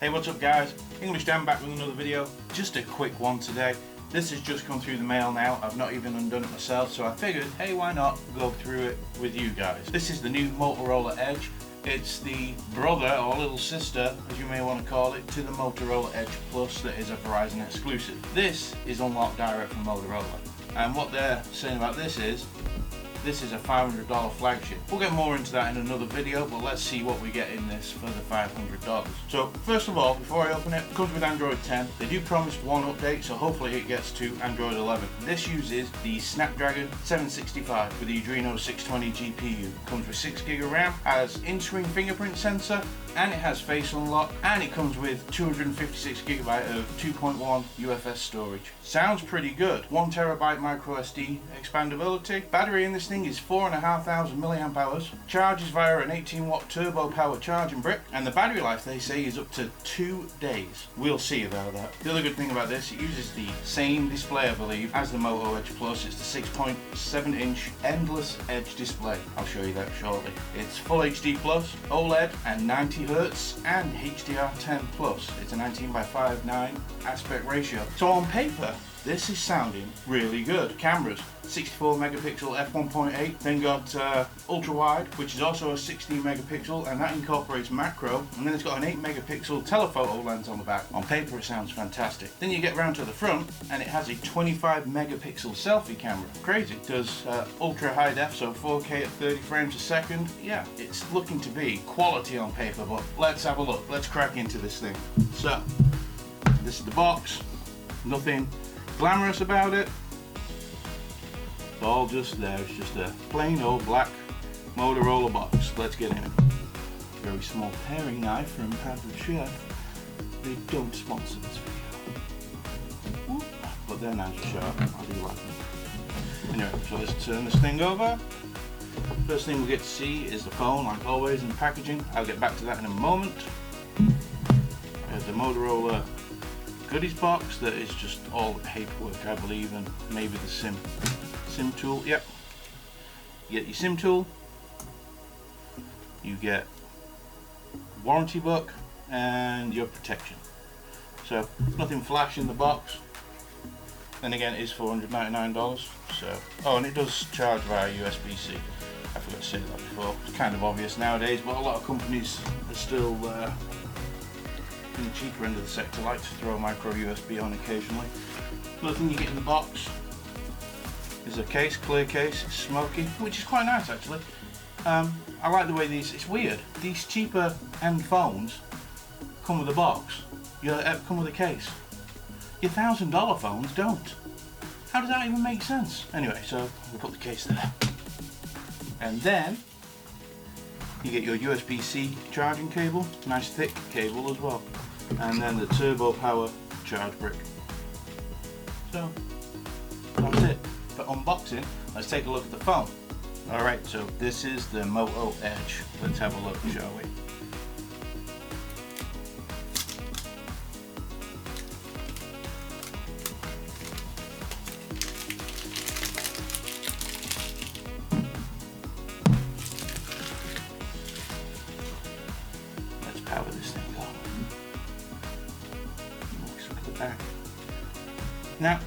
Hey, what's up guys? English Dan back with another video. Just a quick one today. This has just come through the mail now. I've not even undone it myself, so I figured, hey, why not go through it with you guys. This is the new Motorola Edge. It's the brother or little sister, as you may want to call it, to the Motorola Edge Plus that is a Verizon exclusive. This is unlocked direct from Motorola. And what they're saying about this is a $500 flagship. We'll get more into that in another video, but let's see what we get in this for the $500. So first of all, before I open it, it comes with Android 10. They do promise one update, so hopefully it gets to Android 11. This uses the Snapdragon 765 with the Adreno 620 GPU. Comes with 6GB of RAM, has in-screen fingerprint sensor, and it has face unlock, and it comes with 256GB of 2.1 UFS storage. Sounds pretty good. 1TB micro SD expandability. Battery in this thing is 4,500 mAh. Charges via an 18-watt turbo power charging brick, and the battery life they say is up to 2 days. We'll see about that. The other good thing about this, it uses the same display, I believe, as the Moto Edge Plus. It's the 6.7-inch endless edge display. I'll show you that shortly. It's Full HD Plus, OLED, and 90 Hz, and HDR10 Plus. It's a 19:9 aspect ratio. So on paper, this is sounding really good. Cameras, 64 megapixel f1.8, then got ultra wide, which is also a 16 megapixel, and that incorporates macro, and then it's got an 8 megapixel telephoto lens on the back. On paper it sounds fantastic. Then you get round to the front and it has a 25 megapixel selfie camera. Crazy. It does ultra high def, so 4K at 30 frames a second. Yeah, it's looking to be quality on paper, but let's have a look. Let's crack into this thing. So this is the box. Nothing glamorous about it. It's all just there. It's just a plain old black Motorola box. Let's get in it. Very small paring knife from Panther Chef. They don't sponsor this video, but they're nice and sharp. I do like them. Anyway, so let's turn this thing over. First thing we get to see is the phone, like always, in the packaging. I'll get back to that in a moment. There's the Motorola goodies box that is just all the paperwork, I believe, and maybe the SIM tool. Yep, you get your SIM tool, you get warranty book, and your protection. So nothing flash in the box. Then again, it is $499. So, oh, and it does charge via USB-C. I forgot to say that before. It's kind of obvious nowadays, but a lot of companies are still in the cheaper end of the sector like to throw a micro USB on occasionally. Another thing you get in the box is a case, clear case. It's smoky, which is quite nice actually. I like the way these, it's weird, these cheaper end phones come with a box, come with a case. Your $1,000 phones don't. How does that even make sense? Anyway, so we'll put the case there. And then you get your USB-C charging cable, nice thick cable as well. And then the turbo power charge brick. So that's it. For unboxing, let's take a look at the phone. Alright, so this is the Moto Edge. Let's have a look, shall we? Let's power this thing up. Let's look at the back. Now,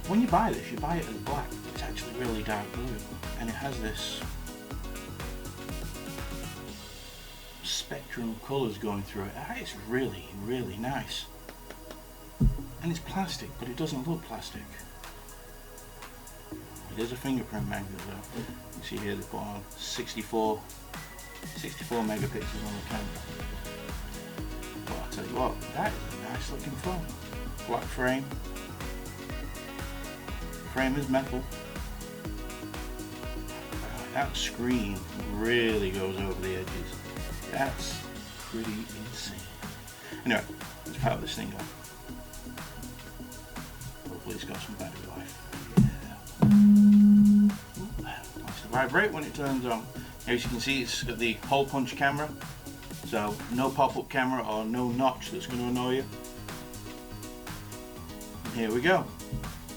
when you buy this, you buy it as black. It's actually really dark blue, and it has this spectrum of colours going through it. It's really, really nice. And it's plastic, but it doesn't look plastic. It is a fingerprint magnet though. You see here they put on 64 megapixels on the camera. But I'll tell you what, that is a nice looking phone. Black frame. Frame is metal. That screen really goes over the edges. That's pretty insane. Anyway, let's power this thing up. Hopefully it's got some battery life. Yeah. Likes to vibrate when it turns on. As you can see, it's got the hole punch camera. So no pop-up camera or no notch that's going to annoy you. And here we go.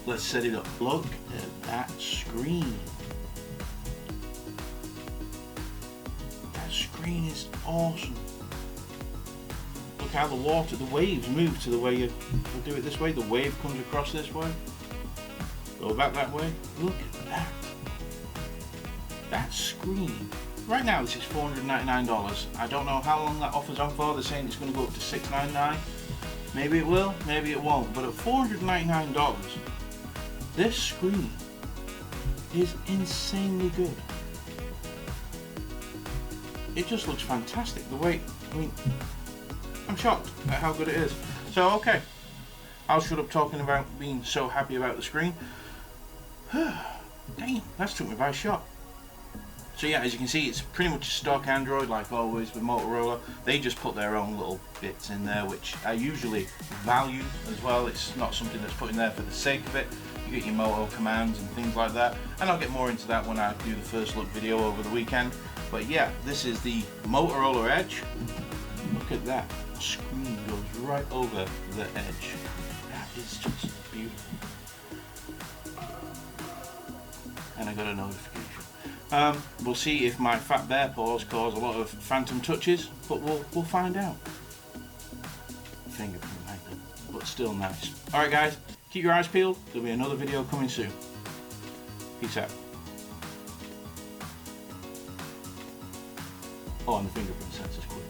Let's set it up. Look at that screen. That screen is awesome. Look how the waves move to the way you do it this way. The wave comes across this way. Go back that way. Look at that. That screen. Right now this is $499. I don't know how long that offer's on for. They're saying it's going to go up to $699. Maybe it will, maybe it won't. But at $499, this screen is insanely good. It just looks fantastic. The way, I mean, I'm shocked at how good it is. So okay, I'll shut up talking about being so happy about the screen. Damn, that took me by shock. So yeah, as you can see, it's pretty much stock Android, like always with Motorola. They just put their own little bits in there, which I usually value as well. It's not something that's put in there for the sake of it. You get your Moto commands and things like that, and I'll get more into that when I do the first look video over the weekend. But yeah, this is the Motorola Edge. Look at that, the screen goes right over the edge. That is just beautiful. And I got a notification. We'll see if my fat bear paws cause a lot of phantom touches, but we'll find out. Fingerprint magnet, but still nice. Alright guys, keep your eyes peeled, there'll be another video coming soon. Peace out. Oh, and the fingerprint sensor's quick.